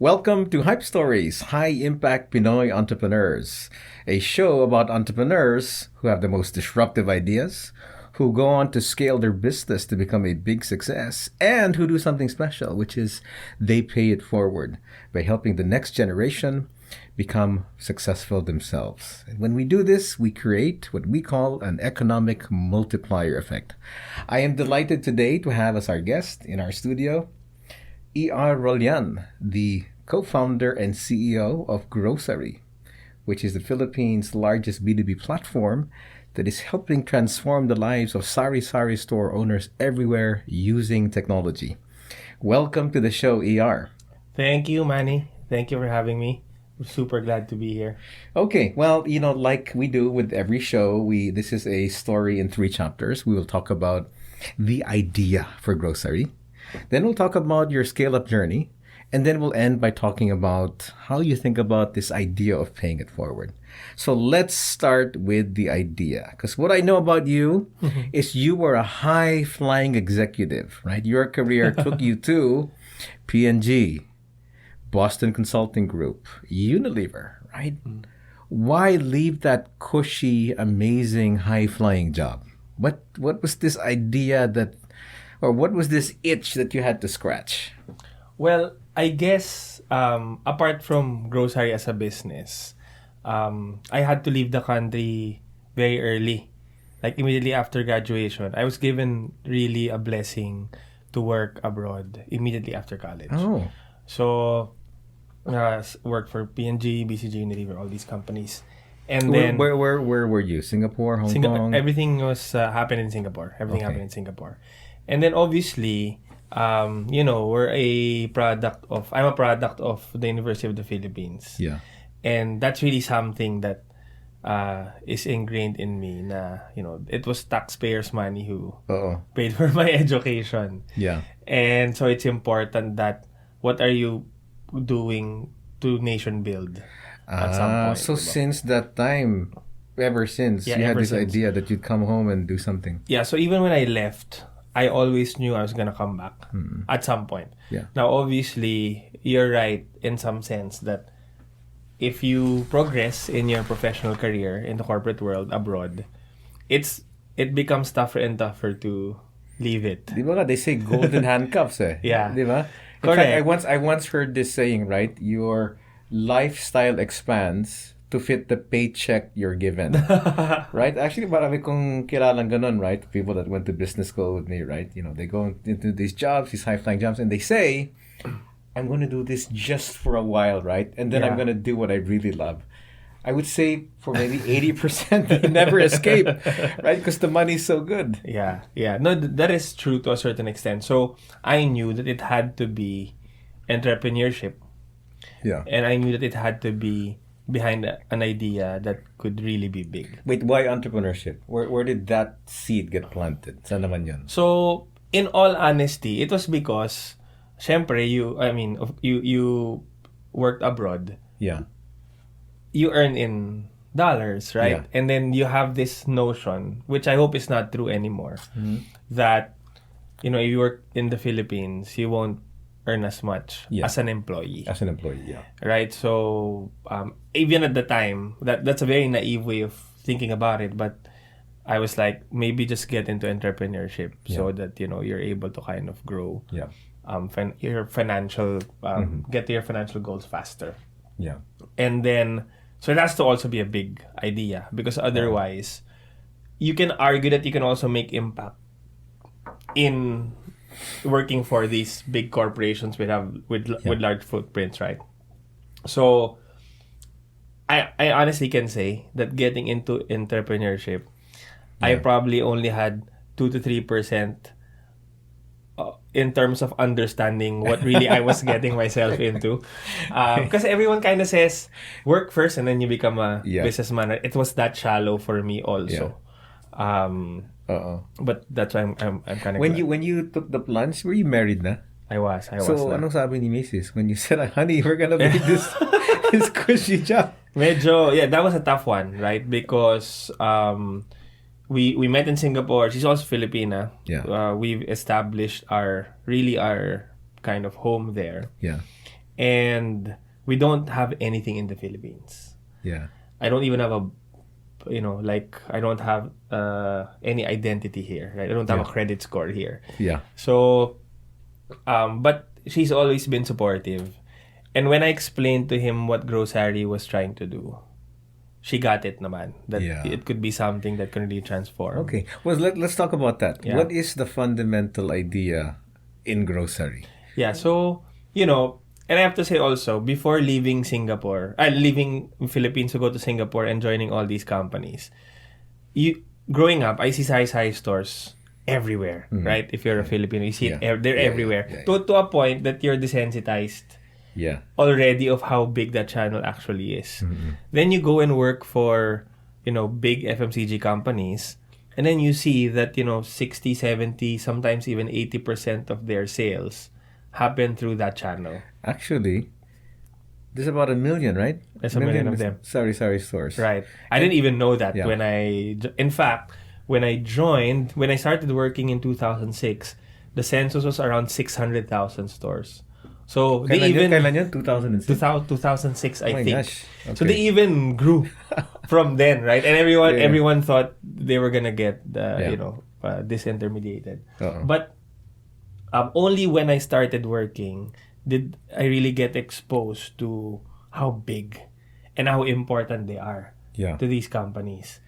Welcome to Hype Stories, High Impact Pinoy Entrepreneurs, a show about entrepreneurs who have the most disruptive ideas, who go on to scale their business to become a big success, and who do something special, which is they pay it forward by helping the next generation become successful themselves. And when we do this, we create what we call an economic multiplier effect. I am delighted today to have as our guest in our studio ER Rollan, the co-founder and CEO of Growsari, which is the Philippines' largest B2B platform that is helping transform the lives of sari-sari store owners everywhere using technology. Welcome to the show, ER. Thank you, Manny. Thank you for having me. I'm super glad to be here. Okay, well, like we do with every show, this is a story in 3 chapters. We will talk about the idea for Growsari. Then we'll talk about your scale-up journey. And then we'll end by talking about how you think about this idea of paying it forward. So let's start with the idea. Because what I know about you is you were a high-flying executive, right? Your career took you to P&G, Boston Consulting Group, Unilever, right? Why leave that cushy, amazing, high-flying job? What was this idea or what was this itch that you had to scratch? Well, I guess apart from Growsari as a business, I had to leave the country very early. Like immediately after graduation, I was given really a blessing to work abroad immediately after college. Oh. So, worked for P&G, BCG, Unilever, all these companies. And Where then were you? Singapore, Hong Kong? Everything was happened in Singapore. Everything happened in Singapore. And then obviously, I'm a product of the University of the Philippines. Yeah. And that's really something that is ingrained in me it was taxpayers' money who paid for my education. Yeah. And so it's important that what are you doing to nation build at some point. So since that time, ever since, you had this idea that you'd come home and do something. Yeah, so even when I left, I always knew I was gonna come back at some point. Yeah. Now, obviously, you're right in some sense that if you progress in your professional career in the corporate world abroad, it becomes tougher and tougher to leave it. Di ba nga, they say golden handcuffs eh. Yeah. Di ba? In Correct. fact, I once heard this saying, right? Your lifestyle expands to fit the paycheck you're given. Right? Actually, marami kong kilalang ganun, right? People that went to business school with me, right? They go into these jobs, these high-flying jobs, and they say, I'm going to do this just for a while, right? And then I'm going to do what I really love. I would say for maybe 80%, they never escape, right? Because the money's so good. Yeah. No, that is true to a certain extent. So I knew that it had to be entrepreneurship. Yeah. And I knew that it had to be behind an idea that could really be big. Wait, why entrepreneurship? Where did that seed get planted? Saan naman yun? So, in all honesty, it was because, syempre, you worked abroad. Yeah. You earn in dollars, right? Yeah. And then you have this notion, which I hope is not true anymore, that, if you work in the Philippines, you won't earn as much as an employee. As an employee, yeah. Right? So, even at the time, that's a very naive way of thinking about it, but I was like, maybe just get into entrepreneurship so that, you're able to kind of grow your financial, get to your financial goals faster. Yeah. And then, so it has to also be a big idea because otherwise, you can argue that you can also make impact in working for these big corporations with large footprints, right? So, I honestly can say that getting into entrepreneurship, I probably only had 2 to 3% in terms of understanding what really I was getting myself into. Because everyone kind of says, work first and then you become a businessman. It was that shallow for me also. But that's why I'm kind of When you took the plunge, were you married na? I was So, na. anong sabi ni Mrs. when you said, honey, we're gonna make this cushy job? Medyo, that was a tough one, right? Because we met in Singapore. She's also Filipina. Yeah. We've established our kind of home there. Yeah. and we don't have anything in the Philippines. Yeah. I don't even have I don't have any identity here, right? I don't have a credit score here. Yeah. So, but she's always been supportive. And when I explained to him what Grosari was trying to do, she got it naman. That it could be something that can really transform. Okay. Well, let's talk about that. Yeah. What is the fundamental idea in Grosari? Yeah, so, and I have to say also, before leaving leaving Philippines to go to Singapore and joining all these companies, growing up, I see sari-sari stores everywhere, right? If you're a Filipino, you see it, they're everywhere. To a point that you're desensitized already of how big that channel actually is. Then you go and work for, big FMCG companies, and then you see that, 60, 70, sometimes even 80% of their sales happen through that channel. Actually, there's about 1 million, right? There's 1 million of them. Sari-sari stores. Right. I didn't even know that in fact, when I started working in 2006, the census was around 600,000 stores. So Kailan yun? 2006? 2006, I think. Gosh. Okay. So they even grew from then, right? And everyone thought they were gonna get disintermediated. But only when I started working did I really get exposed to how big and how important they are to these companies.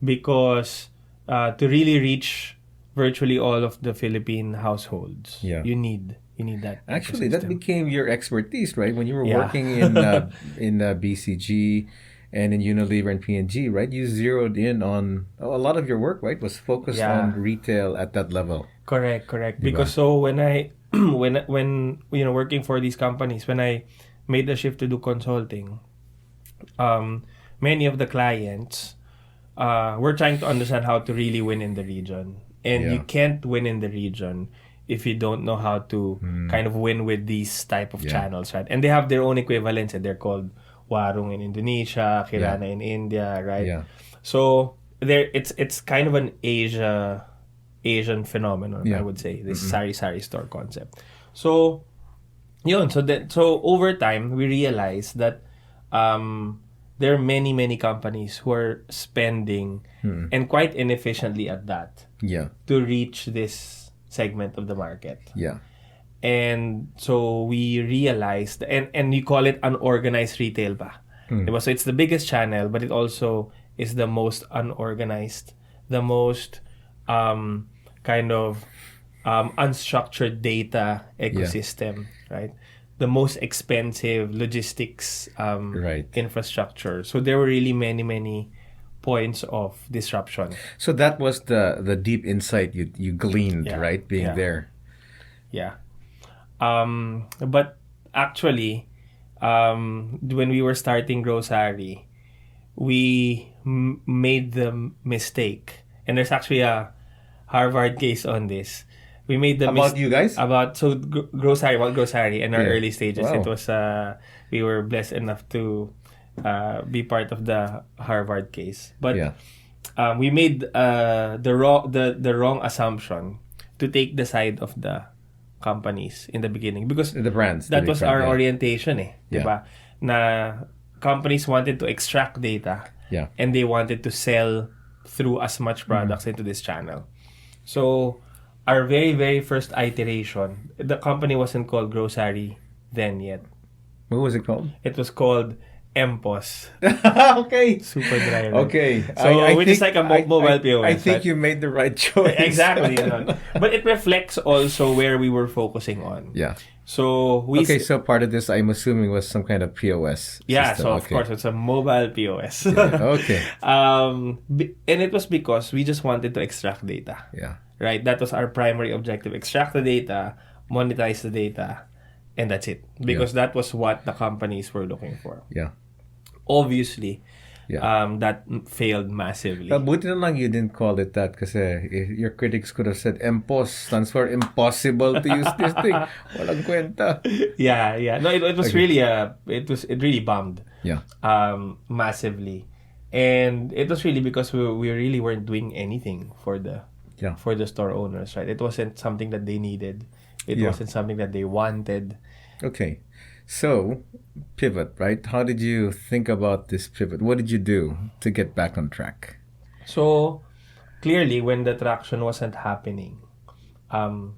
Because to really reach virtually all of the Philippine households, you need that. Actually, ecosystem. that became your expertise, right? When you were working in BCG and in Unilever and P&G, right? You zeroed in on a lot of your work, right? Was focused on retail at that level. Correct. Because so when I when working for these companies, when I made the shift to do consulting, many of the clients were trying to understand how to really win in the region. And you can't win in the region if you don't know how to kind of win with these type of channels, right? And they have their own equivalents, and they're called Warung in Indonesia, Kirana in India, right? Yeah. So it's kind of an Asian phenomenon, I would say, this sari-sari store concept. So so over time we realized that there are many companies who are spending and quite inefficiently at that to reach this segment of the market. Yeah. And so we realized, and we call it unorganized retail ba. So it's the biggest channel, but it also is the most unorganized, the most kind of unstructured data ecosystem, right? The most expensive logistics infrastructure. So there were really many points of disruption. So that was the deep insight you gleaned, right? Being there. Yeah. But actually, when we were starting Grosari, we made the mistake, and there's actually a Harvard case on this. We made the about you guys Grosari in our early stages. It was we were blessed enough to be part of the Harvard case, but we made the wrong assumption to take the side of the companies in the beginning, because the brands that was our orientation, diba? Na companies wanted to extract data, and they wanted to sell through as much products into this channel. So our very first iteration, the company wasn't called Grosari then yet. What was it called? It was called Empos. Okay. Super dry. Right? Okay. So which is like a mobile POS. I think you made the right choice. Exactly. But it reflects also where we were focusing on. Yeah. So so part of this, I'm assuming, was some kind of POS. Yeah. system. So of course it's a mobile POS. Okay. And it was because we just wanted to extract data. Yeah. Right. That was our primary objective: extract the data, monetize the data, and that's it. Because that was what the companies were looking for. Yeah. Obviously, that failed massively. Buti na lang you didn't call it that, kasi your critics could have said EMPOS stands for impossible to use this thing. Walang kwenta. Yeah. No, it was really it really bummed. Yeah. Massively. And it was really because we really weren't doing anything for the store owners, right? It wasn't something that they needed. It wasn't something that they wanted. Okay. So, pivot, right? How did you think about this pivot? What did you do to get back on track? So clearly, when the traction wasn't happening, um,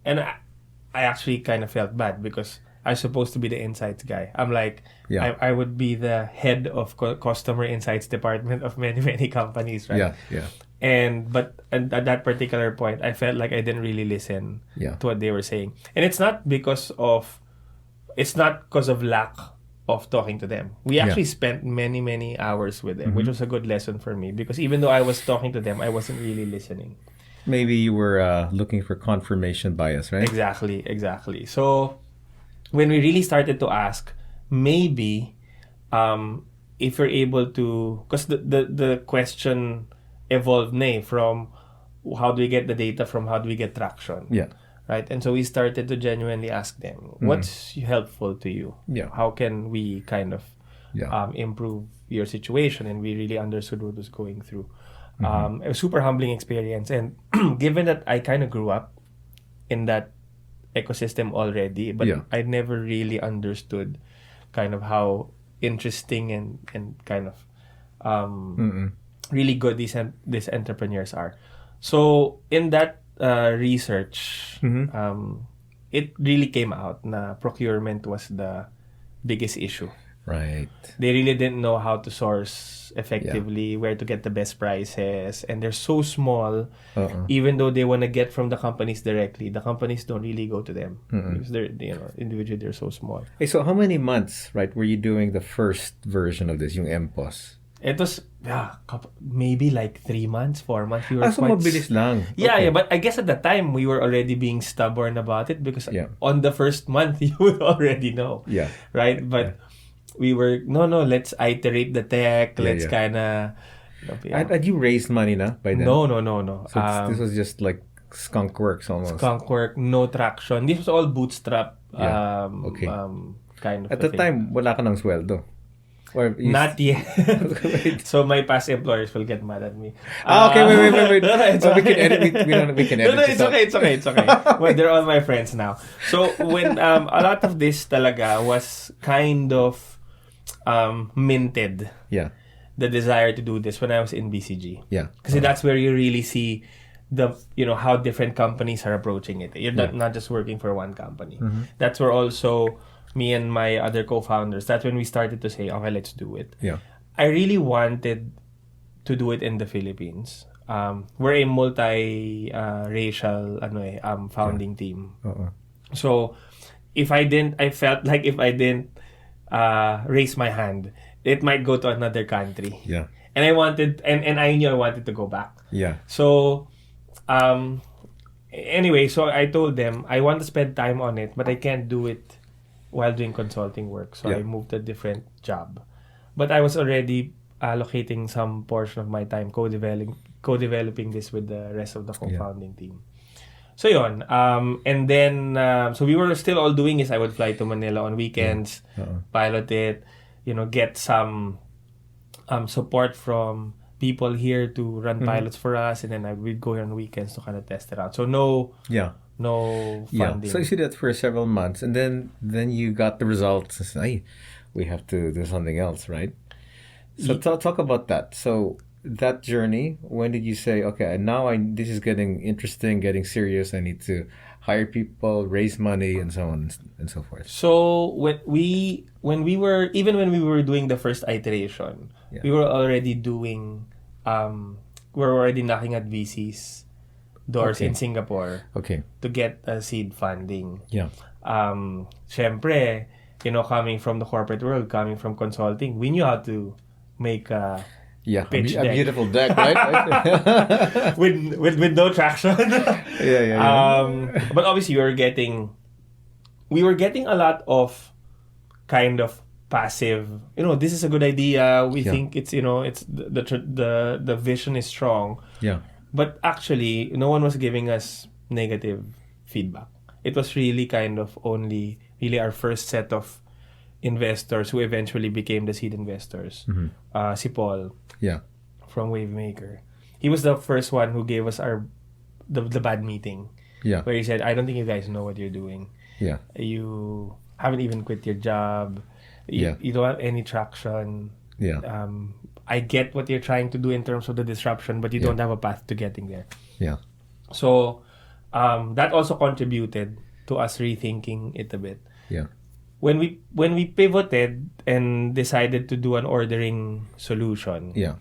and I actually kind of felt bad because I was supposed to be the insights guy. I'm like, Yeah. I would be the head of customer insights department of many many companies, right? Yeah, yeah, And at that particular point, I felt like I didn't really listen yeah. to what they were saying, and it's not because of lack of talking to them. We Yeah. actually spent many many hours with them, which was a good lesson for me because even though I was talking to them, I wasn't really listening. Maybe you were looking for confirmation bias, right? Exactly. So when we really started to ask, maybe if you're able to, because the question evolved from how do we get the data from how do we get traction, Yeah, right? And so we started to genuinely ask them, what's helpful to you? Yeah. How can we kind of yeah, improve your situation? And we really understood what was going through. A super humbling experience. And given that I kind of grew up in that ecosystem already, but Yeah. I never really understood kind of how interesting and kind of really good these entrepreneurs are. So in that research, it really came out na procurement was the biggest issue. right. They really didn't know how to source effectively, where to get the best prices, and they're so small. Even though they want to get from the companies directly, the companies don't really go to them because they're individually they're so small. Hey, so how many months, right, were you doing the first version of this, yung MPOS? It was maybe like 3 months, 4 months. We were So mabilis lang. Yeah, Okay. yeah, but I guess at the time we were already being stubborn about it because Yeah. on the first month you would already know. Yeah. Right? But we were no, let's iterate the tech. Let's yeah. kind of. Had you raised money na by then? No. So this was just like skunk works almost. Skunk work, no traction. This was all bootstrap. Yeah. Okay. Kind of. At the time, wala ka ng sweldo. Or you Not yet. So my past employers will get mad at me. Okay, wait. No, it's So we can okay. edit. We can edit. No, it's okay. Well, they're all my friends now. So when a lot of this talaga was kind of minted, Yeah. the desire to do this when I was in BCG. Yeah. Because that's where you really see how different companies are approaching it. You're not just working for one company. That's where also me and my other co-founders, that's when we started to say, okay, let's do it. Yeah. I really wanted to do it in the Philippines. We're a multi-racial founding team. So I felt like if I didn't raise my hand, it might go to another country. Yeah. And I wanted, and I knew I wanted to go back. Yeah. So, anyway, so I told them I want to spend time on it, but I can't do it while doing consulting work. So I moved to a different job. But I was already allocating some portion of my time co-developing this with the rest of the co-founding team. So yon, and then so we were still all doing is I would fly to Manila on weekends, pilot it, get some support from people here to run pilots for us, and then I would go here on weekends to kind of test it out. So no funding. So you see that for several months, and then you got the results. And say, we have to do something else, right? So talk about that. So that journey, when did you say, okay, now this is getting interesting, getting serious. I need to hire people, raise money, and so on and so forth. So when we were doing the first iteration, we were already doing we're already knocking at VCs doors in Singapore to get seed funding. Yeah. Syempre, coming from the corporate world, coming from consulting, we knew how to make a pitch a deck. beautiful deck, right? with no traction. Yeah. But obviously we were getting a lot of kind of passive, this is a good idea, we think it's it's the vision is strong. Yeah. But actually, no one was giving us negative feedback. It was really kind of only really our first set of investors who eventually became the seed investors. Si Paul from Wavemaker. He was the first one who gave us the bad meeting. Yeah. Where he said, I don't think you guys know what you're doing. Yeah. haven't even quit your job. Yeah. You don't have any traction. Yeah. I get what you're trying to do in terms of the disruption, but you Yeah. don't have a path to getting there. Yeah. So that also contributed to us rethinking it a bit. Yeah. When we pivoted and decided to do an ordering solution, Yeah.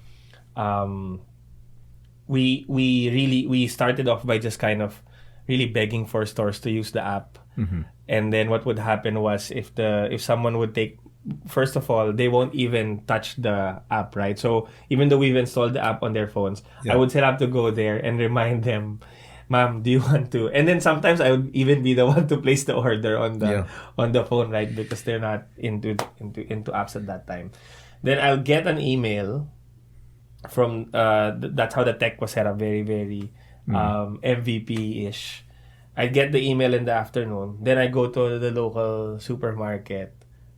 we started off by just kind of really begging for stores to use the app. And then what would happen was if someone would take, first of all, they won't even touch the app, right? So even though we've installed the app on their phones, Yeah. I would still have to go there and remind them, "Ma'am, do you want to?" And then sometimes I would even be the one to place the order on the phone, right? Because they're not into apps at that time. Then I'll get an email from that's how the tech was set up, very very MVP-ish. I get the email in the afternoon. Then I go to the local supermarket,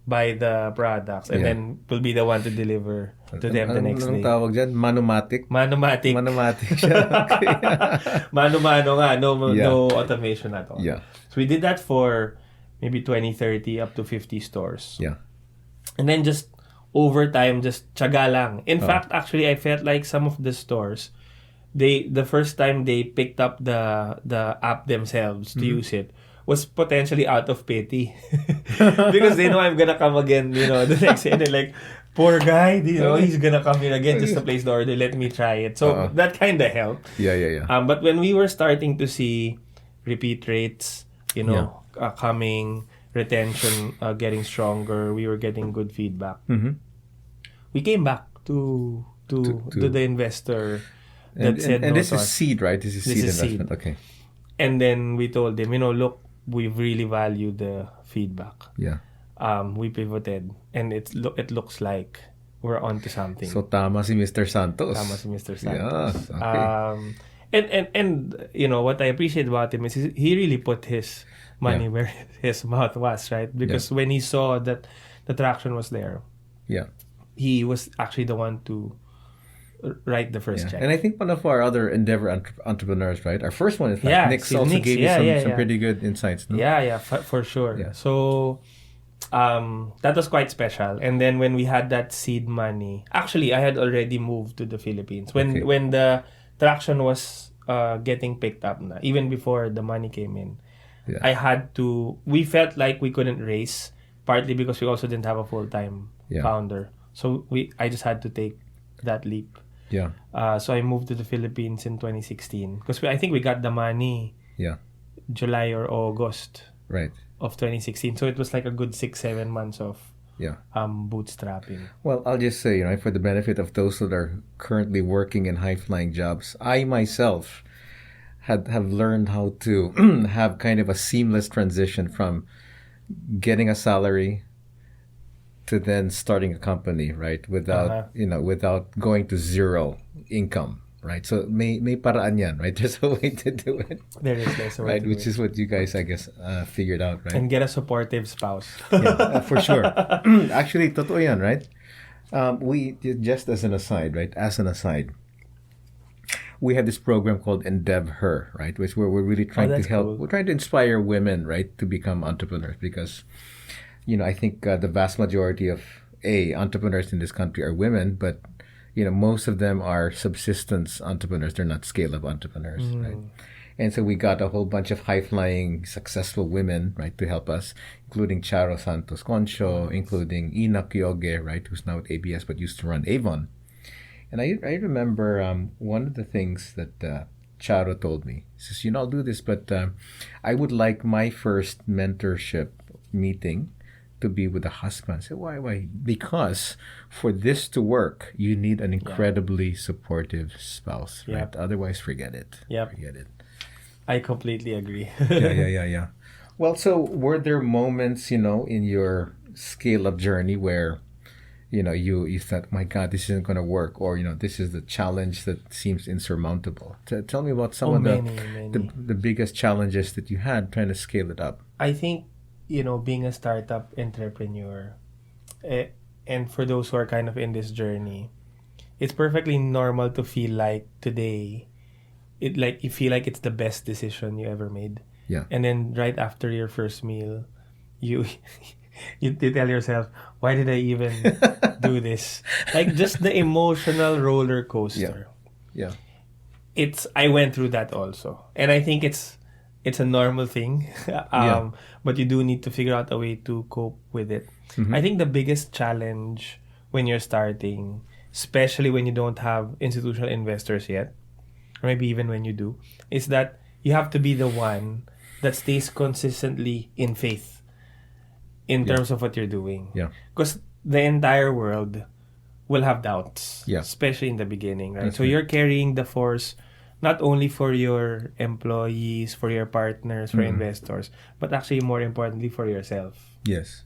buy the products, and Yeah. then will be the one to deliver to them the next Anong day. tawag dyan? Manumatic? Manumatic. Manumatic siya. Okay. Mano-mano nga. Yeah. No automation at all. Yeah. So we did that for maybe 20, 30, up to 50 stores. Yeah. And then just over time, just tiyaga lang. In fact, actually, I felt like some of the stores, the first time they picked up the app themselves to use it was potentially out of pity. Because they know I'm gonna come again, the next day. And they're like, poor guy, he's gonna come here again just to place the order. Let me try it. So that kind of helped. Yeah. But when we were starting to see repeat rates, coming, retention getting stronger, we were getting good feedback. We came back to the investor that said and no this to is us. seed, right? This is seed is investment. seed. Okay. And then we told him, look, we really value the feedback. Yeah. We pivoted, and it looks like we're onto something. So tama si Mr. Santos. Tama si Mr. Santos. Yes. Okay. And what I appreciate about him is he really put his money where his mouth was, right? Because when he saw that the traction was there, Yeah. he was actually the one to write the first check. And I think one of our other endeavor entrepreneurs, right? Our first one, in fact, Yeah, Nick's si also Nick's. gave you Yeah, some yeah. pretty good insights. No? Yeah, for sure. Yeah. So, that was quite special. And then when we had that seed money, actually, I had already moved to the Philippines. When the traction was getting picked up na, even before the money came in, we felt like we couldn't raise, partly because we also didn't have a full-time founder. So I just had to take that leap. Yeah. So I moved to the Philippines in 2016 because I think we got the money July or August Right. of 2016. So it was like a good 6-7 months of bootstrapping. Well, I'll just say, for the benefit of those that are currently working in high-flying jobs, I myself have learned how to have kind of a seamless transition from getting a salary to then starting a company, right? Without without going to zero income, right? So may paraan yan, right? There's a way to do it, There's a way right? to Which do it. is what you guys, I guess, figured out, right? And get a supportive spouse. Yeah, for sure. Actually, totoo yan, right? We just as an aside, right? As an aside, we have this program called Endeavor, right? Which we're really trying to that's help. cool. We're trying to inspire women, right, to become entrepreneurs because, I think the vast majority of entrepreneurs in this country are women, but most of them are subsistence entrepreneurs. They're not scale-up entrepreneurs, right? And so we got a whole bunch of high-flying, successful women, right, to help us, including Charo Santos Concho, including Ina Kyoge, right, who's now at ABS but used to run Avon. And I remember one of the things that Charo told me. He says, I'll do this, but I would like my first mentorship meeting to be with a husband. I said, why? Because for this to work, you need an incredibly supportive spouse, right? Yep. Otherwise, forget it. Yep. Forget it. I completely agree. Yeah. Well, so were there moments, in your scale-up journey where, you thought, my God, this isn't going to work, or, this is the challenge that seems insurmountable? Tell me about some of many. the biggest challenges that you had trying to scale it up. I think, being a startup entrepreneur, and for those who are kind of in this journey, it's perfectly normal to feel like today, you feel like it's the best decision you ever made. Yeah. And then right after your first meal, you you tell yourself, why did I even do this? Like just the emotional roller coaster. Yeah. I went through that also, and I think it's a normal thing. Yeah. But you do need to figure out a way to cope with it. I think the biggest challenge when you're starting, especially when you don't have institutional investors yet, or maybe even when you do, is that you have to be the one that stays consistently in faith in Yeah. terms of what you're doing. Yeah. Because the entire world will have doubts, Yeah. especially in the beginning, right? That's So right. you're carrying the force not only for your employees, for your partners, for investors, but actually more importantly for yourself. Yes.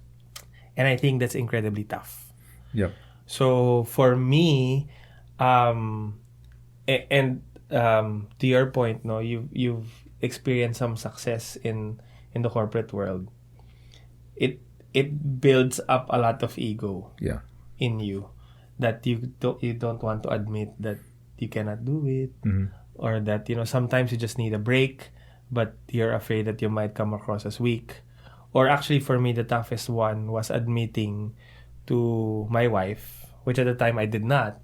And I think that's incredibly tough. Yep. So for me, to your point, no, you've experienced some success in the corporate world. It builds up a lot of ego Yeah. in you that you don't want to admit that you cannot do it, or that sometimes you just need a break, but you're afraid that you might come across as weak. Or actually, for me, the toughest one was admitting to my wife, which at the time I did not,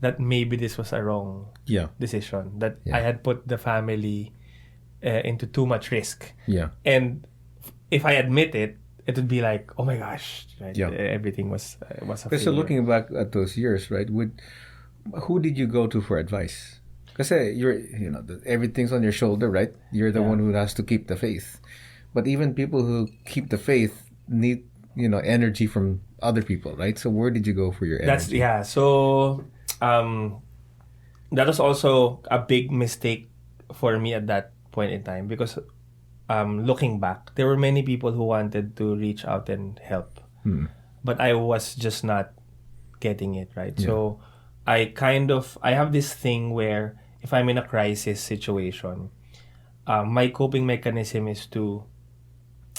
that maybe this was a wrong Yeah. decision, that Yeah. I had put the family into too much risk. Yeah. And if I admit it, it would be like, oh my gosh, right? Yeah. Everything was a Because failure. looking back at those years, right? Who did you go to for advice? Because everything's on your shoulder, right? You're the Yeah. one who has to keep the faith. But even people who keep the faith need, energy from other people, right? So where did you go for your energy? So that was also a big mistake for me at that point in time, because looking back, there were many people who wanted to reach out and help, but I was just not getting it right. So I have this thing where if I'm in a crisis situation, my coping mechanism is to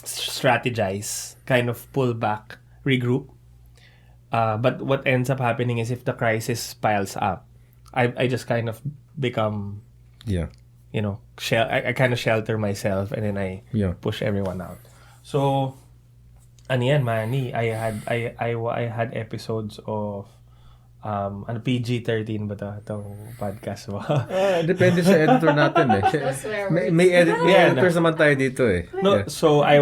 strategize, kind of pull back, regroup. But what ends up happening is if the crisis piles up, I just kind of become, Yeah. I kind of shelter myself, and then I Yeah. push everyone out. So, ano yan, Manny, I had episodes of PG-13 ba itong podcast mo? Depende sa editor natin eh. May editors naman tayo dito eh. No, Yeah. so I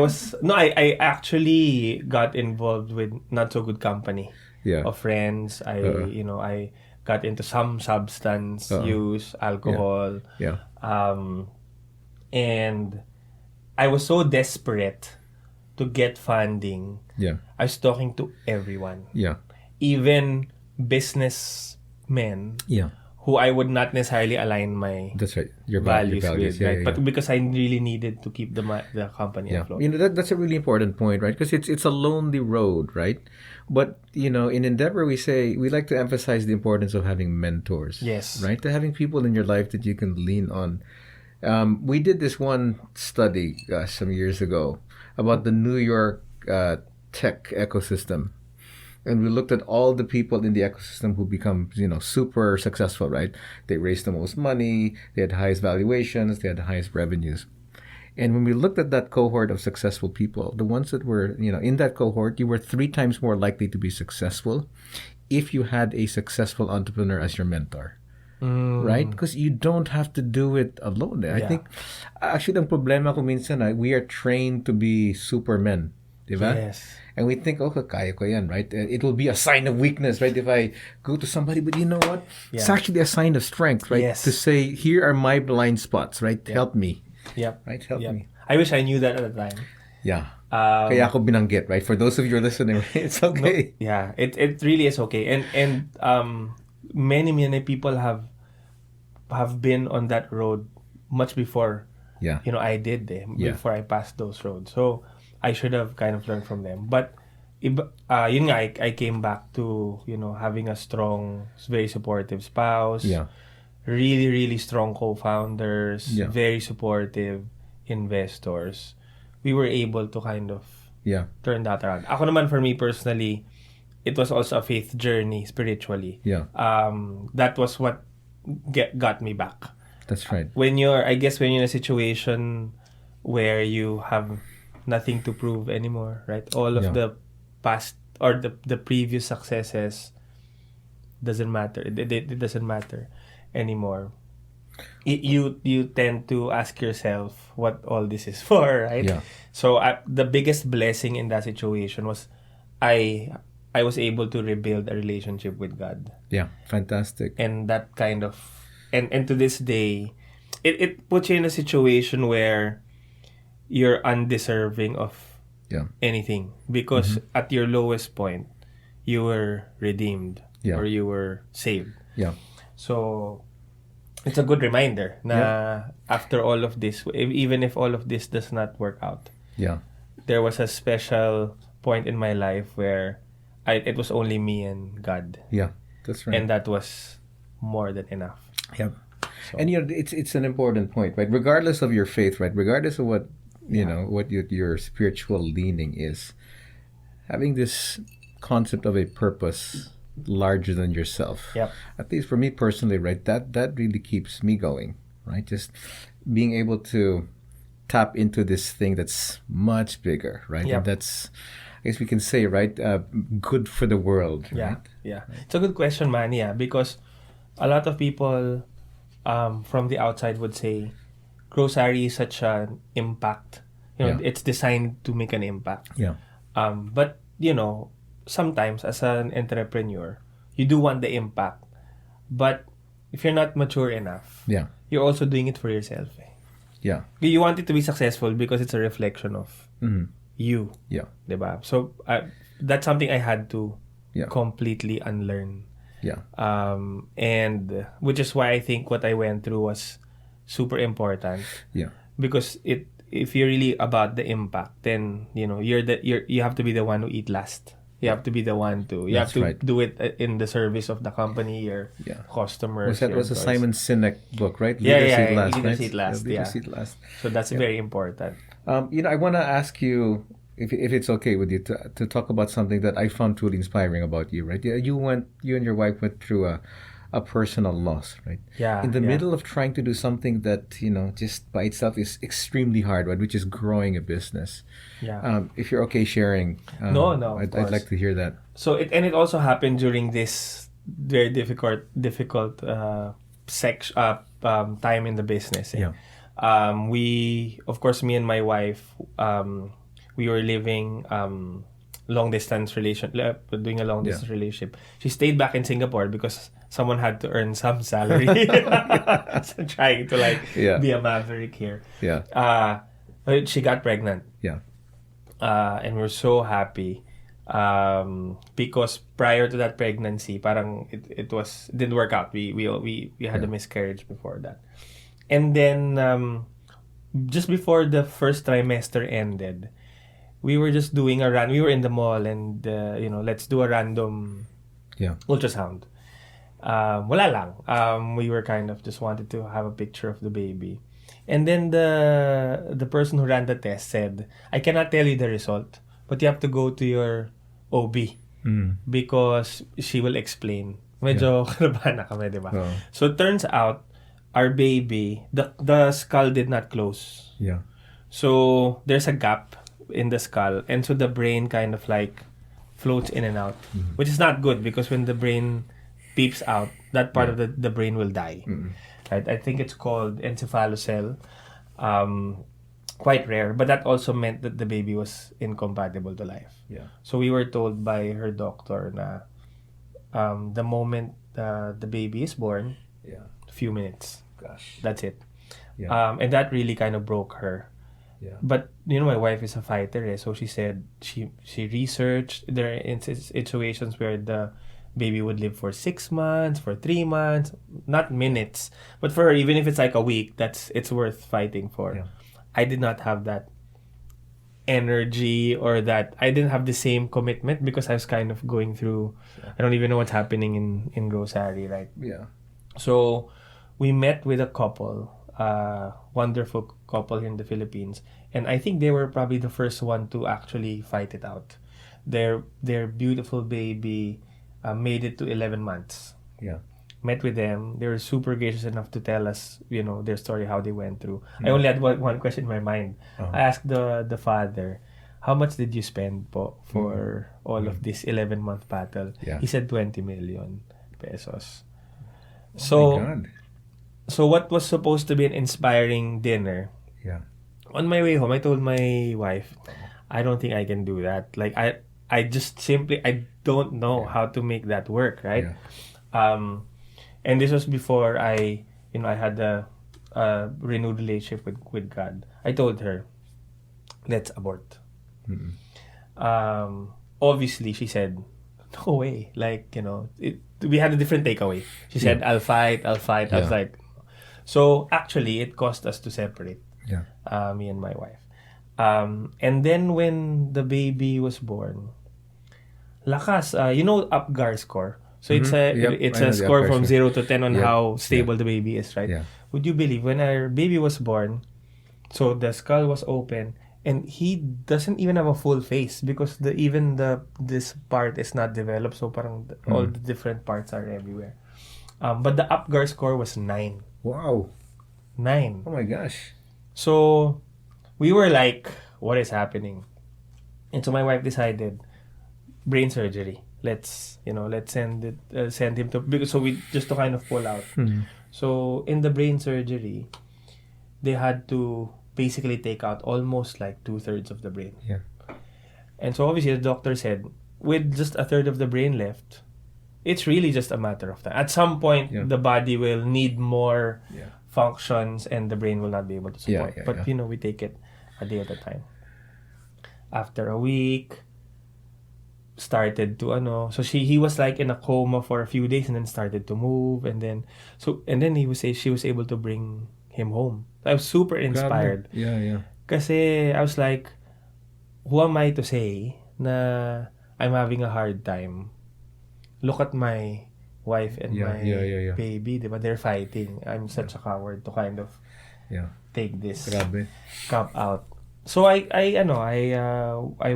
actually got involved with not so good company Yeah. of friends. I got into some substance use, alcohol. Yeah. And I was so desperate to get funding. Yeah. I was talking to everyone, Yeah. even businessmen Yeah. who I would not necessarily align my That's right. Your values values. with, Yeah, right? yeah, But yeah. because I really needed to keep the company Yeah, afloat. that's a really important point, right? Because it's a lonely road, right? But in Endeavor, we like to emphasize the importance of having mentors. Yes. Right. To having people in your life that you can lean on. We did this one study some years ago about the New York tech ecosystem. And we looked at all the people in the ecosystem who become, super successful, right? They raised the most money, they had the highest valuations, they had the highest revenues. And when we looked at that cohort of successful people, the ones that were, in that cohort, you were 3 times more likely to be successful if you had a successful entrepreneur as your mentor. Right? Because you don't have to do it alone. I Yeah. think, actually, ang problema ko minsan, we are trained to be supermen. Diba? Yes. And we think, kaya ko yan, right? It will be a sign of weakness, right? If I go to somebody, but you know what? It's Yeah. actually a sign of strength, right? Yes. To say, here are my blind spots, right? Help me, Yep. right? Help Yep. me. I wish I knew that at the time. Yeah. Kaya ako binanggit, right? For those of you who are listening, it's okay. Yeah, it really is okay. And many people have been on that road much before Yeah. I did before I passed those roads. So I should have kind of learned from them. But yun nga, I came back to having a strong, very supportive spouse. Yeah. Really, really strong co-founders. Yeah. Very supportive investors. We were able to kind of Yeah. turn that around. Ako naman, for me personally, it was also a faith journey spiritually. Yeah. That was what got me back. That's right. When you're in a situation where you have nothing to prove anymore, right? All of Yeah. the past or the previous successes doesn't matter. It doesn't matter anymore. You tend to ask yourself what all this is for, right? Yeah. So the biggest blessing in that situation was I I was able to rebuild a relationship with God, Yeah. Fantastic. and that kind of and to this day, it puts you in a situation where you're undeserving of Yeah. anything because at your lowest point you were redeemed Yeah. or you were saved. Yeah. So it's a good reminder na after all of this, even if all of this does not work out, Yeah. there was a special point in my life where it was only me and God, Yeah. That's right. and that was more than enough. Yeah. So, And it's an important point, right? Regardless of your faith, right? Regardless of what what your spiritual leaning is, having this concept of a purpose larger than yourself. Yep. At least for me personally, right? That really keeps me going, right? Just being able to tap into this thing that's much bigger, right? Yep. And that's, I guess we can say, right? Good for the world, yeah, right? yeah. It's a good question, man. Yeah, because a lot of people from the outside would say Growsari is such an impact. Yeah. It's designed to make an impact. Yeah. But sometimes as an entrepreneur, you do want the impact, but if you're not mature enough, Yeah. you're also doing it for yourself. Yeah. You want it to be successful because it's a reflection of Mhm. you, Yeah. diba? So that's something I had to Yeah. completely unlearn. Yeah. And which is why I think what I went through was super important, Yeah. because if you're really about the impact, then you have to be the one who eat last. You have to be the one to That's have to right. do it in the service of the company, your Yeah. customers. Was your a employees. Simon Sinek book, right? Yeah, Leaders yeah, Eat Last, Leaders right? Eat Last, Leaders yeah. Eat Last. So that's very important. I want to ask you if it's okay with you to talk about something that I found truly inspiring about you, right? Yeah, you and your wife went through a personal loss, right? Yeah, In the yeah. middle of trying to do something that just by itself is extremely hard, right? Which is growing a business. Yeah. If you're okay sharing, No, of I'd course. like to hear that. So it also happened during this very difficult time in the business. Yeah. We, of course, me and my wife, we were living long distance doing a long distance relationship. She stayed back in Singapore because someone had to earn some salary. So trying to be a maverick here. Yeah. But she got pregnant. Yeah. And we're so happy because prior to that pregnancy, parang it didn't work out. We had a miscarriage before that, and then just before the first trimester ended, we were just doing a run. We were in the mall and let's do a random ultrasound. Wala lang. We were kind of just wanted to have a picture of the baby. And then the person who ran the test said, I cannot tell you the result, but you have to go to your OB because she will explain. Medyo karabahan na kami, di ba? Oh. So it turns out, our baby, the skull did not close. Yeah. So there's a gap in the skull, and so the brain kind of floats in and out, which is not good because when the brain peeps out, that part of the brain will die. Right? I think it's called encephalocele. Quite rare, but that also meant that the baby was incompatible to life. Yeah. So we were told by her doctor na the moment the baby is born, a few minutes. Gosh. That's it. Yeah. And that really kind of broke her. Yeah. But my wife is a fighter, so she said she researched. There are situations where the baby would live for 6 months, for 3 months, not minutes, but for her, even if it's like a week, it's worth fighting for. Yeah. I did not have that energy, or that I didn't have the same commitment because I was kind of going through. I don't even know what's happening in Growsari, right? Yeah. So we met with a couple, wonderful couple here in the Philippines, and I think they were probably the first one to actually fight it out. Their beautiful baby made it to 11 months. Yeah. met with them. They were super gracious enough to tell us, their story, how they went through. I only had one question in my mind. I asked the father, how much did you spend po for all of this 11-month battle? Yeah. He said 20 million pesos. Oh So, my God. so what was supposed to be an inspiring dinner, Yeah. on my way home, I told my wife, I don't think I can do that. Like, I just simply, I don't know how to make that work, right? Yeah. And this was before I had a renewed relationship with God. I told her, let's abort. Obviously, she said, no way. Like, we had a different takeaway. She said, I'll fight. I was like, so actually, it caused us to separate. Yeah. Me and my wife. And then when the baby was born, lakas, UpGar score. So it's a Yep, I know the score UpGar from score. 0 to 10 on Yep. how stable the baby is, right? Yeah. Would you believe when our baby was born, so the skull was open and he doesn't even have a full face because this part is not developed, so parang all the different parts are everywhere. But the UpGar score was 9. Wow. 9. Oh my gosh. So we were like, what is happening? And so my wife decided, brain surgery. Let's send him to, because so we just to kind of pull out. So in the brain surgery, they had to basically take out almost like 2/3 of the brain. Yeah. And so obviously the doctor said, with just 1/3 of the brain left, it's really just a matter of time. At some point, the body will need more functions and the brain will not be able to support. But we take it a day at a time. After a week, started to so he was like in a coma for a few days and then started to move, and then she was able to bring him home. I was super inspired. Yeah. Kasi I was like, who am I to say na I'm having a hard time? Look at my wife and my baby, diba? They're fighting. I'm such a coward to kind of take this cup out. So I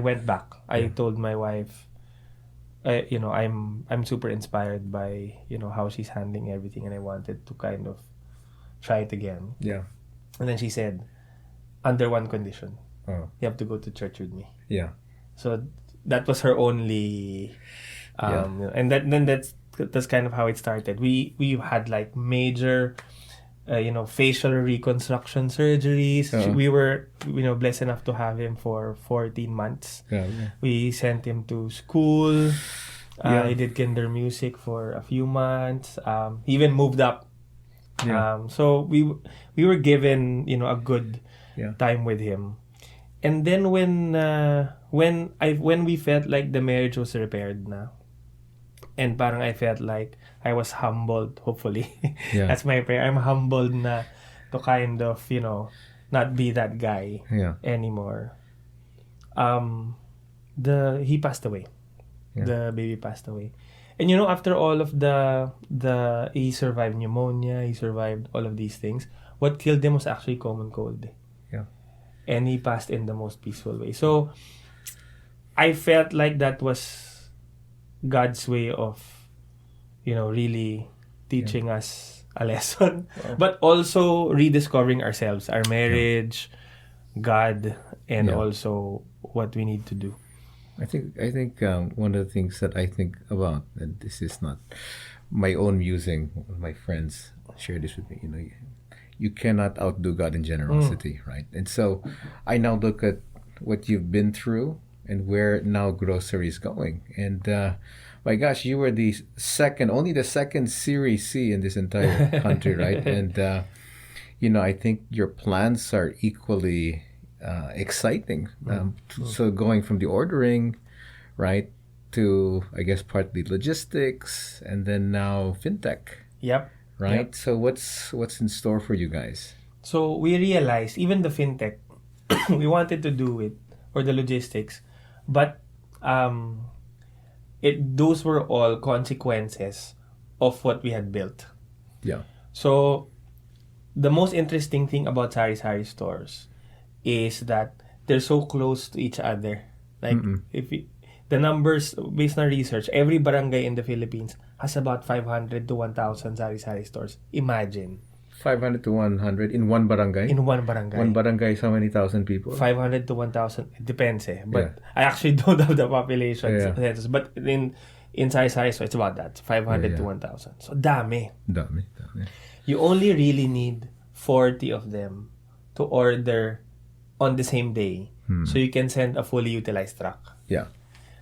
went back. I told my wife, I'm super inspired by how she's handling everything, and I wanted to kind of try it again. Yeah. And then she said, under one condition, Oh. you have to go to church with me. Yeah. So that was her only, and that's kind of how it started. We had like major, facial reconstruction surgeries. We were, blessed enough to have him for 14 months. Yeah. We sent him to school. He did kinder music for a few months. He even moved up. So we were given, a good time with him. And then when we felt like the marriage was repaired na, and parang I felt like I was humbled, hopefully. That's my prayer. I'm humbled na to kind of, not be that guy anymore. He passed away. The baby passed away. And after all of he survived pneumonia, he survived all of these things. What killed him was actually common cold. Yeah. And he passed in the most peaceful way. So I felt like that was God's way of, really teaching us a lesson, but also rediscovering ourselves, our marriage, God, and also what we need to do. I think one of the things that I think about, and this is not my own musing, my friends share this with me, you cannot outdo God in generosity, right? And so I now look at what you've been through and where now Growsari is going. And my gosh, you were only the second Series C in this entire country, right? And I think your plans are equally exciting. So going from the ordering, right, to I guess partly logistics, and then now fintech. Yep. Right. Yep. So what's in store for you guys? So we realized even the fintech, we wanted to do it, or the logistics, but those were all consequences of what we had built. Yeah. So the most interesting thing about sari-sari stores is that they're so close to each other. Like the numbers based on research, every barangay in the Philippines has about 500 to 1,000 sari-sari stores. Imagine. 500 to 100 in one barangay? In one barangay. One barangay is how many thousand people? 500 to 1,000. It depends eh. But I actually don't have the population census. But in sari-sari store, it's about that. 500 to 1,000. So, dami. Dami. You only really need 40 of them to order on the same day. So you can send a fully utilized truck. Yeah.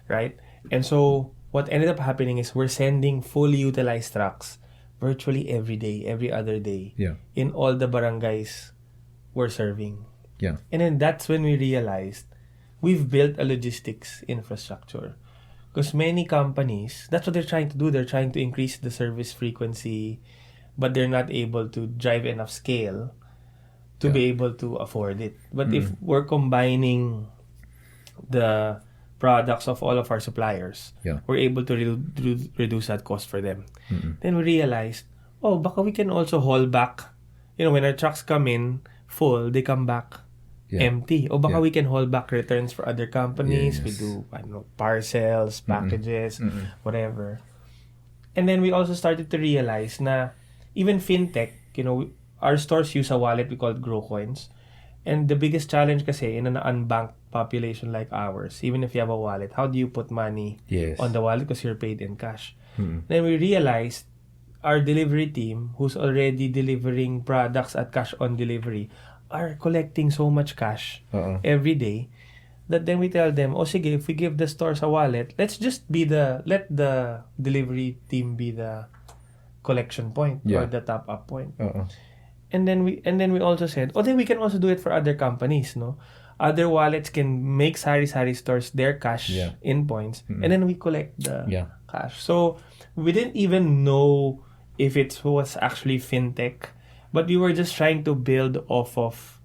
Right? And so, what ended up happening is we're sending fully utilized trucks virtually every day, every other day, in all the barangays we're serving. Yeah. And then that's when we realized we've built a logistics infrastructure. Because many companies, that's what they're trying to do. They're trying to increase the service frequency, but they're not able to drive enough scale to be able to afford it. But if we're combining the products of all of our suppliers, we're able to reduce that cost for them. Then we realized, baka we can also haul back. When our trucks come in full, they come back empty. O baka we can haul back returns for other companies. We do, parcels, packages, whatever. And then we also started to realize na even fintech, our stores use a wallet we call it Grow Coins. And the biggest challenge kasi in an unbanked population like ours, even if you have a wallet, how do you put money on the wallet because you're paid in cash? Then we realized our delivery team, who's already delivering products at cash on delivery, are collecting so much cash every day that then we tell them, sige, if we give the stores a wallet, let the delivery team be the collection point or the top up point. And then we also said, then we can also do it for other companies, no? Other wallets can make sari-sari stores their cash in points, and then we collect the cash. So we didn't even know if it was actually fintech, but we were just trying to build off of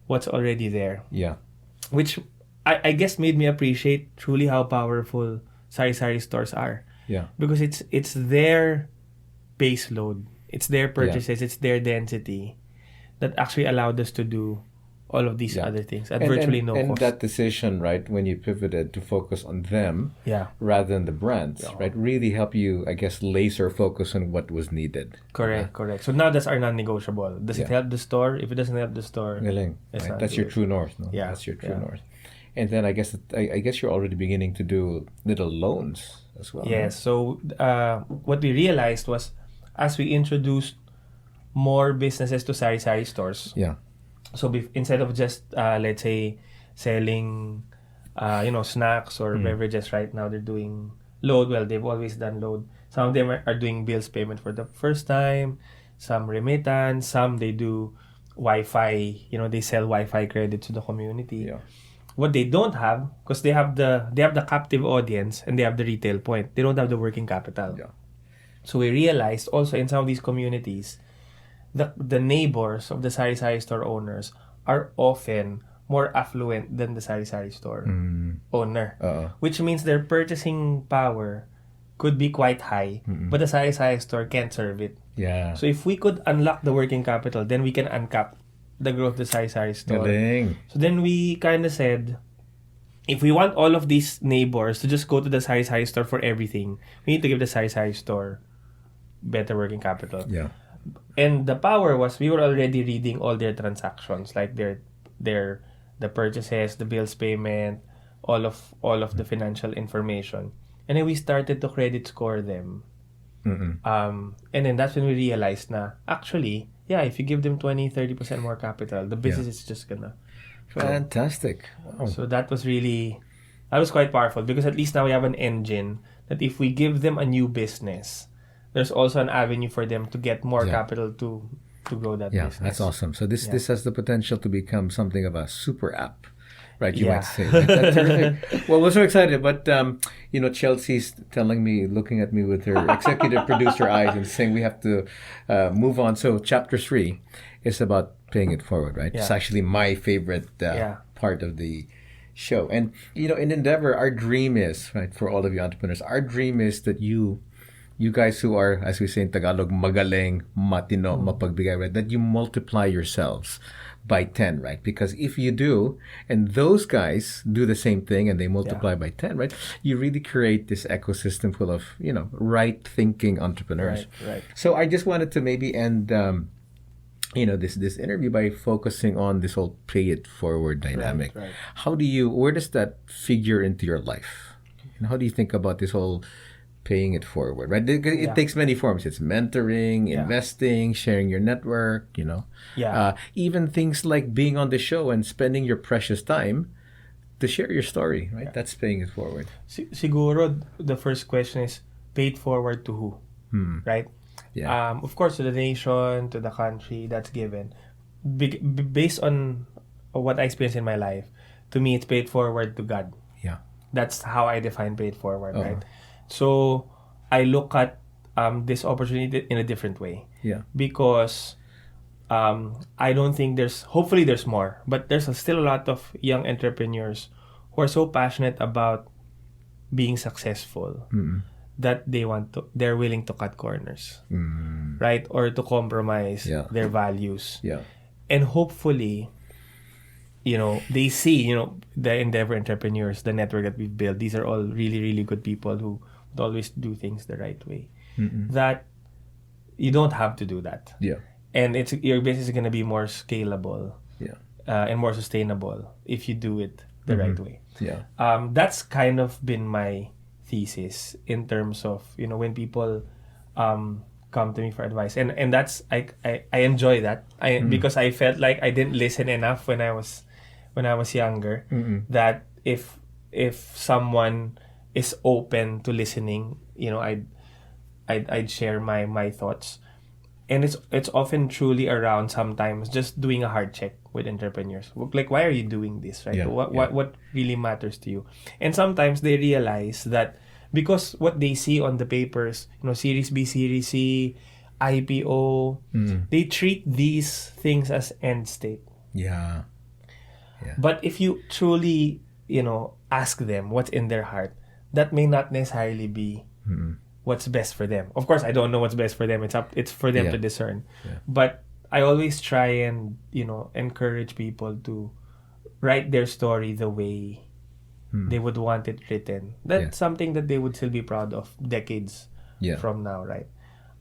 what's already there. Yeah. Which I guess made me appreciate truly how powerful sari-sari stores are. Yeah. Because it's their base load. It's their purchases, it's their density that actually allowed us to do all of these other things at virtually no cost. And that decision, right, when you pivoted to focus on them rather than the brands, right, really helped you, I guess, laser focus on what was needed. Correct. So now that's our non-negotiable. Does it help the store? If it doesn't help the store, right? That's your true north. No? Yeah. That's your true north. And then I guess you're already beginning to do little loans as well. Yes. Right? So what we realized was, as we introduced more businesses to sari-sari stores, so instead of just let's say selling snacks or beverages, right now they're doing load. Well, they've always done load. Some of them are doing bills payment for the first time, some remittance, some they do Wi-Fi, they sell Wi-Fi credit to the community. What they don't have, because they have the captive audience and they have the retail point, they don't have the working capital. So we realized also in some of these communities, the neighbors of the sari-sari store owners are often more affluent than the sari-sari store owner. Which means their purchasing power could be quite high, but the sari-sari store can't serve it. Yeah. So if we could unlock the working capital, then we can uncap the growth of the sari-sari store. Galing. So then we kind of said, if we want all of these neighbors to just go to the sari-sari store for everything, we need to give the sari-sari store better working capital. Yeah. And the power was we were already reading all their transactions, like the purchases, the bills payment, all of the financial information. And then we started to credit score them. And then that's when we realized na actually, if you give them 20-30% more capital, the business is just gonna fantastic. Wow. So that was quite powerful, because at least now we have an engine that if we give them a new business, there's also an avenue for them to get more capital to grow that business. Yeah, that's awesome. So this has the potential to become something of a super app, right? You might say. Right? That's terrific. Well, we're so excited. But Chelsea's telling me, looking at me with her executive producer eyes, and saying we have to move on. So chapter 3 is about paying it forward, right? It's actually my favorite part of the show. And in Endeavor, our dream is, right, for all of you entrepreneurs, our dream is that you guys who are, as we say in Tagalog, magaling, matino, mapagbigay, right, that you multiply yourselves by 10, right? Because if you do, and those guys do the same thing and they multiply by 10, right? You really create this ecosystem full of, right thinking entrepreneurs. Right. So I just wanted to maybe end, this interview by focusing on this whole pay it forward dynamic. Right. Where does that figure into your life? And how do you think about this whole paying it forward, right? It takes many forms. It's mentoring, investing, sharing your network, even things like being on the show and spending your precious time to share your story, right? Yeah. That's paying it forward. Siguro, the first question is, pay it forward to who, right? Yeah. Of course, to the nation, to the country, that's given. Based on what I experienced in my life, to me, it's paid forward to God. Yeah. That's how I define paid forward, right? So, I look at this opportunity in a different way. Yeah. Because I don't think hopefully there's more, but there's still a lot of young entrepreneurs who are so passionate about being successful that they're willing to cut corners, right? Or to compromise their values. Yeah. And hopefully, they see, the Endeavor entrepreneurs, the network that we've built, these are all really, really good people who would always do things the right way. That you don't have to do that. Yeah. And your business is going to be more scalable and more sustainable if you do it the right way. Yeah. That's kind of been my thesis in terms of, when people come to me for advice. And that's, I enjoy that. Because I felt like I didn't listen enough when I was younger. That if someone is open to listening, I'd share my thoughts. And it's often truly around sometimes just doing a hard check with entrepreneurs. Like, why are you doing this, right? Yeah, what really matters to you? And sometimes they realize that because what they see on the papers, Series B, Series C, IPO, they treat these things as end state. Yeah. But if you truly, ask them what's in their heart, that may not necessarily be what's best for them. Of course, I don't know what's best for them. It's for them to discern. Yeah. But I always try and, encourage people to write their story the way they would want it written. That's something that they would still be proud of decades from now, right?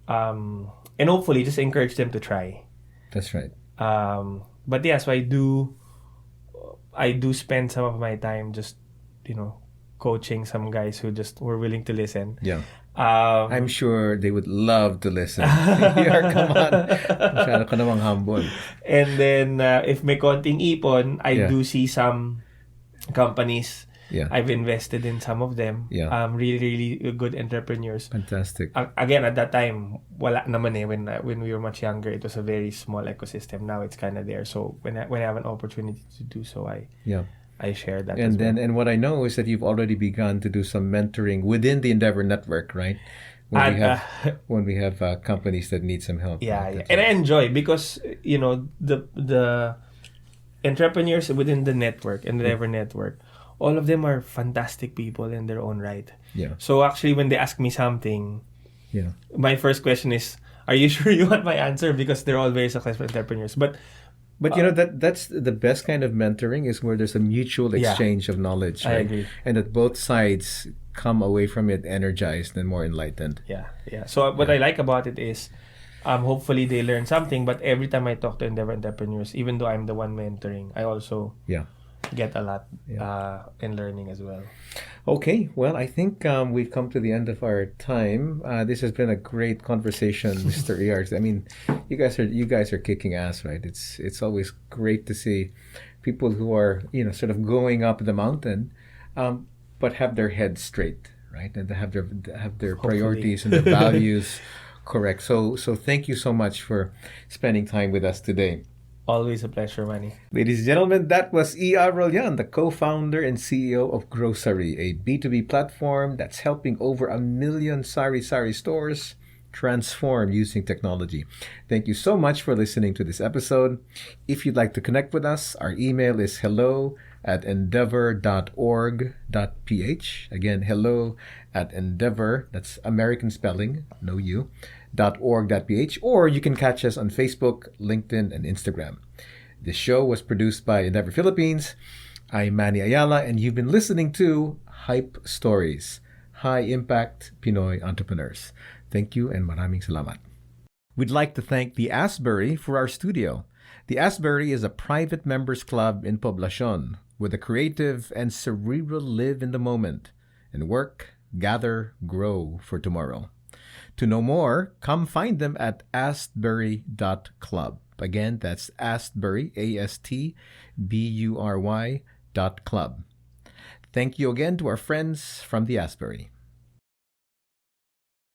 And hopefully just encourage them to try. That's right. But yeah, so I do spend some of my time just, coaching some guys who just were willing to listen. Yeah. I'm sure they would love to listen. Come on. Masyado ka namang humble. And then, if may konting ipon, I do see some companies. Yeah. I've invested in some of them. Yeah. Really, really good entrepreneurs. Fantastic. Again, at that time, wala naman eh. When we were much younger, it was a very small ecosystem. Now it's kind of there. So when I have an opportunity to do so, I share that. And what I know is that you've already begun to do some mentoring within the Endeavor network, right? When we have companies that need some help. Yeah. And I enjoy because the entrepreneurs within the network, Endeavor network, all of them are fantastic people in their own right. Yeah. So actually, when they ask me something, my first question is, "Are you sure you want my answer?" Because they're all very successful entrepreneurs. But that's the best kind of mentoring is where there's a mutual exchange of knowledge, right? I agree. And that both sides come away from it energized and more enlightened. Yeah. So what I like about it is, hopefully they learn something. But every time I talk to Endeavor entrepreneurs, even though I'm the one mentoring, I also get a lot in learning as well. Okay, well, I think we've come to the end of our time. This has been a great conversation, Mr. ER. I mean, you guys are kicking ass, right? It's always great to see people who are sort of going up the mountain, but have their heads straight, right, and have their priorities and their values correct. So thank you so much for spending time with us today. Always a pleasure, Manny. Ladies and gentlemen, that was ER Rollan, the co-founder and CEO of Growsari, a B2B platform that's helping over 1 million sari-sari stores transform using technology. Thank you so much for listening to this episode. If you'd like to connect with us, our email is hello@endeavor.org.ph. Again, hello@endeavor, that's American spelling, no U, .org.ph, or you can catch us on Facebook, LinkedIn, and Instagram. This show was produced by Endeavor Philippines. I'm Manny Ayala, and you've been listening to HIPE Stories, High Impact Pinoy Entrepreneurs. Thank you and maraming salamat. We'd like to thank the Asbury for our studio. The Asbury is a private members club in Poblacion where the creative and cerebral live in the moment and work, gather, grow for tomorrow. To know more, come find them at astbury.club. Again, that's Astbury, ASTBURY.club. Thank you again to our friends from the Asbury.